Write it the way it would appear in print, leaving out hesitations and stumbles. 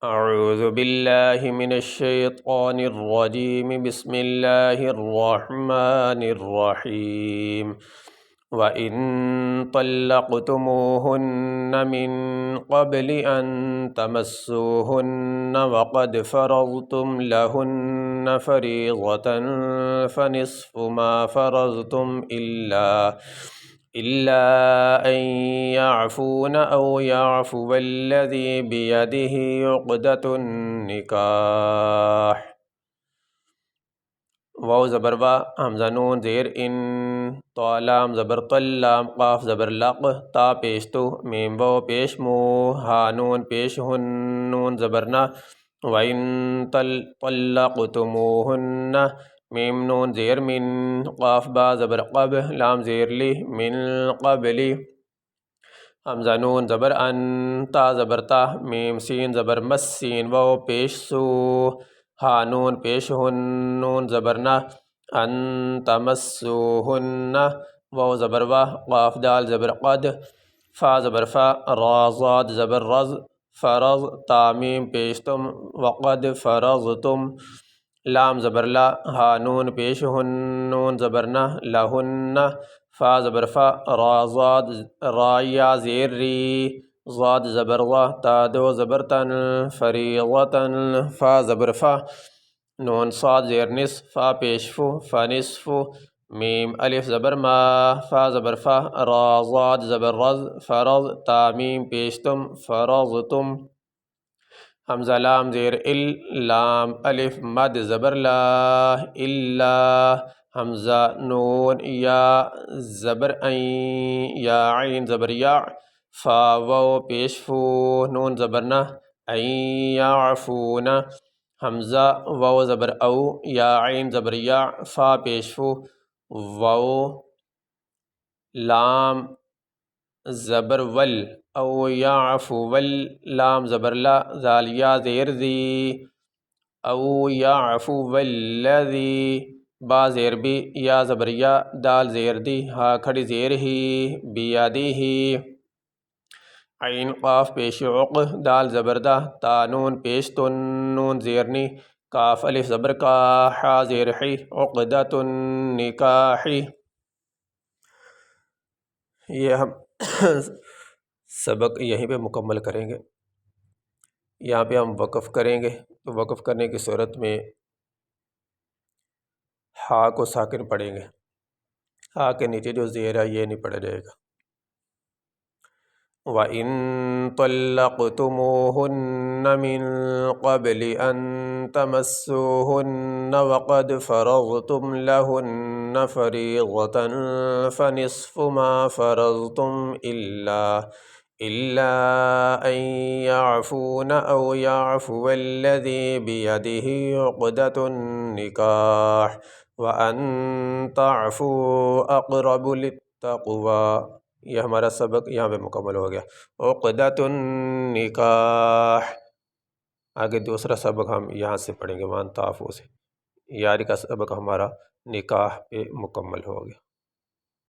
اعوذ باللہ من الشیطان الرجیم بسم اللہ الرحمن الرحیم وَإِن طَلَّقْتُمُوهُنَّ مِن قَبْلِ أَن تَمَسُّوهُنَّ وَقَدْ فَرَضْتُمْ لَهُنَّ فَرِيضَةً فَنِصْفُ مَا فَرَضْتُمْ إِلَّا أَن يَعْفُونَ أَوْ يَعْفُوَ الَّذِي بِيَدِهِ عُقْدَةُ النِّكَاحِ۔ واو زبر وا، حمزہ نون زیر ان، طا لام زبر طل، لام قاف زبر لق، تا پیش تو، میم واو پیش مو، ہا نون پیش ہن، نون زبر نہ، وَإِن طَلَّقْتُمُوهُنَّ، میم نون زیر من، قاف با زبر قب، لام زیر لی، من قبل، حمزہ نون زبر ان، تا زبر تا، میم سین زبر مس، سین واو پیش سو، ہا نون پیش ہن، نون زبر نہ، ان تمسوہن، واو زبر وا، قاف دال زبر قد، فا زبر فا، را ضاد زبر رز، فرض، تا میم پیش تم، وقد فرضتم، لام زبر لا، ہا نون پیش ہن، نون زبر نہ، لہن، فا زبر فا، را ضاد، را یا زیر ری، ضاد زبر وا، تا دو زبر تن، فریضتن، فا زبر فا، نون صاد زیر نص، فا پیش فو، فنصف، میم الف زبر ما، فا زبر فا، را ضاد زبر رز، فرض، تا میم پیش تم، فرضتم، حمزہ لام زیر ال، لام الف مد زبر لا، الا، حمزہ نون یا زبر این، یا عین زبر یا، فا واو پیش فو، نون زبر نہ، این یعفون، حمزہ واو زبر او، یا عین زبر یا، فا پیش فو، واو، لام زبر ول، او یعفو ول، لام زبر لا، ذال یا زیر ذی، او یعفو والذی، با زیر بی، یا زبر یا، دال زیر دی، ہا کھڑی زیر ہی، بیادی ہی، عین قاف پیش عق، دال زبر دا، تا نون پیش تن، نون زیر نی، کاف الف زبر کا، حا زیر حی، عقدۃ النکاح۔ یہ ہم سبق یہیں پہ مکمل کریں گے۔ یہاں پہ ہم وقف کریں گے، تو وقف کرنے کی صورت میں ہا کو ساکن پڑھیں گے، ہا کے نیچے جو زیر ہے یہ نہیں پڑھا جائے گا۔ وَإِن طَلَّقْتُمُوهُنَّ مِن قَبْلِ أَن تَمَسُّوهُنَّ وَقَدْ فَرَضْتُمْ لَهُنَّ فَرِيضَةً فَنِصْفُ مَا فَرَضْتُمْ إِلَّا أَن يَعْفُونَ أَوْ يَعْفُوَ الَّذِي بِيَدِهِ عُقْدَةُ النِّكَاحِ وَأَن تَعْفُوا أَقْرَبُ لِلتَّقْوَىٰ۔ یہ ہمارا سبق یہاں پہ مکمل ہو گیا۔ عقدۃ النکاح، آگے دوسرا سبق ہم یہاں سے پڑھیں گے، وان تعفو سے۔ یاری کا سبق ہمارا نکاح پہ مکمل ہو گیا۔